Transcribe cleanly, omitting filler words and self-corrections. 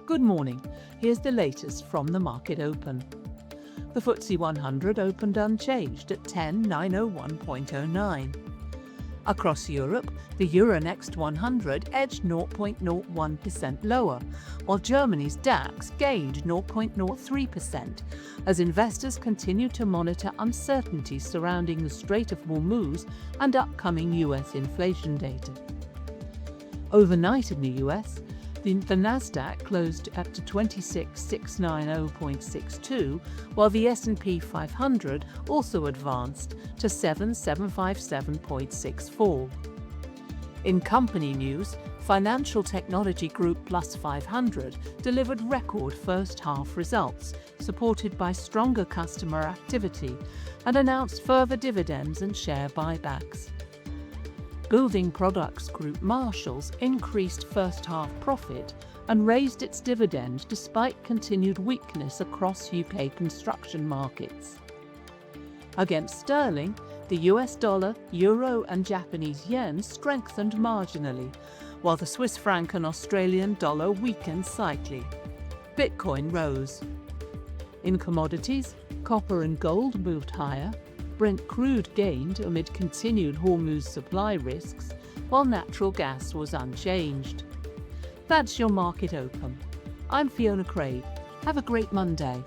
Good morning. Here's the latest from the market open. The FTSE 100 opened unchanged at 10,901.09. Across Europe, the Euronext 100 edged 0.01% lower, while Germany's DAX gained 0.03% as investors continue to monitor uncertainties surrounding the Strait of Hormuz and upcoming US inflation data. Overnight in the US, the Nasdaq closed at 26,690.62, while the S&P 500 also advanced to 7,757.64. In company news, financial technology group Plus 500 delivered record first-half results, supported by stronger customer activity, and announced further dividends and share buybacks. Building products group Marshalls increased first-half profit and raised its dividend despite continued weakness across UK construction markets. Against sterling, the US dollar, euro and Japanese yen strengthened marginally, while the Swiss franc and Australian dollar weakened slightly. Bitcoin rose. In commodities, copper and gold moved higher. Brent crude gained amid continued Hormuz supply risks, while natural gas was unchanged. That's your market open. I'm Fiona Craig. Have a great Monday.